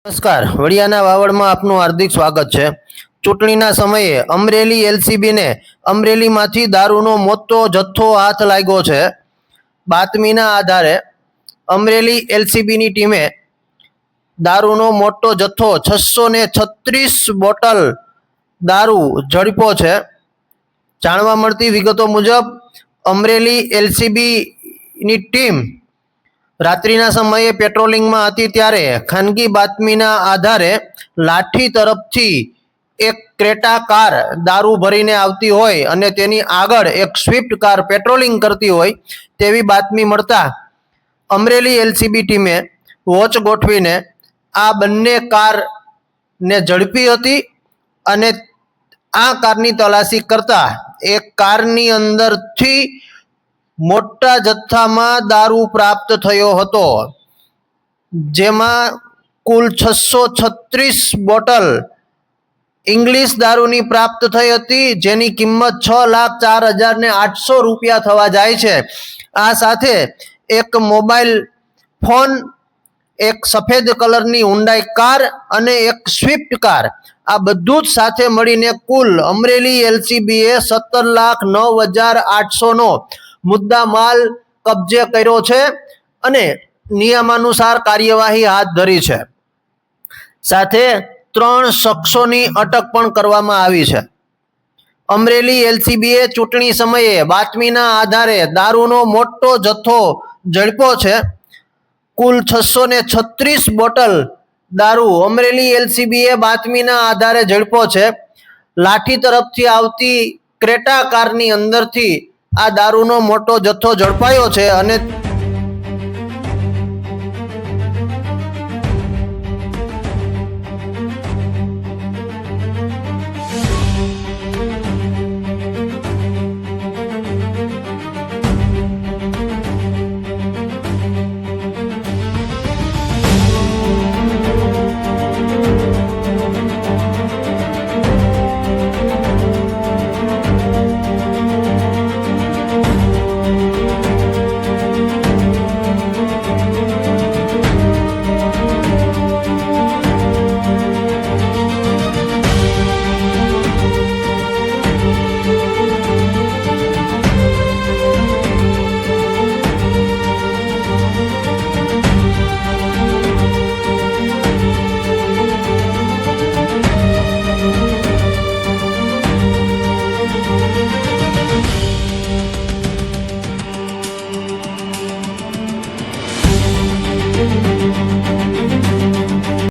નમસ્કાર, વડિયાના વાવડમાં આપનું હાર્દિક સ્વાગત છે। ચૂંટણીના સમયે અમરેલી એલસીબીને અમરેલીમાંથી દારૂનો મોટો જથ્થો હાથ લાગ્યો છે। બાતમીના આધારે અમરેલી એલસીબીની ટીમે દારૂનો મોટો જથ્થો 636 બોટલ દારૂ ઝડપ્યો છે। જાણવા મળતી વિગતો મુજબ અમરેલી એલસીબીની ટીમ રાત્રિના સમયે પેટ્રોલિંગમાં હતી ત્યારે ખાનગી બાતમીના આધારે લાઠી તરફથી એક ક્રેટા કાર દારૂ ભરીને આવતી હોય અને તેની આગળ એક સ્વિફ્ટ કાર પેટ્રોલિંગ કરતી હોય તેવી બાતમી મળતા અમરેલી એલસીબી ટીમે વોચ ગોઠવીને આ બંને કારને ઝડપી હતી અને આ કારની તલાશી કરતા એક કારની અંદરથી મોટા જથ્થામાં દારૂ પ્રાપ્ત થયો હતો, જેમાં કુલ 636 બોટલ ઇંગ્લિશ દારૂની પ્રાપ્ત થઈ હતી, જેની કિંમત 6,04,800 રૂપિયા થવા જાય છે। આ સાથે એક મોબાઈલ ફોન, એક સફેદ કલરની હુન્ડાઈ કાર અને એક સ્વિફ્ટ કાર, આ બધું જ સાથે મળીને કુલ અમરેલી એલસીબીએ 17,09,800 નો મુદ્દા માલ કબજે કર્યો છે અને નિયમાનુસાર કાર્યવાહી હાથ ધરી છે। સાથે 3 શખ્સોની અટક પણ કરવામાં આવી છે। અમરેલી એલસીબીએ ચૂંટણી સમયે બાતમીના આધારે દારૂનો મોટો જથ્થો ઝડપ્યો છે। કુલ 636 બોટલ દારૂ અમરેલી એલસીબીએ બાતમીના આધારે ઝડપ્યો છે। લાઠી તરફથી આવતી ક્રેટા કારની અંદરથી આ દારૂનો મોટો જથ્થો ઝડપાયો છે અને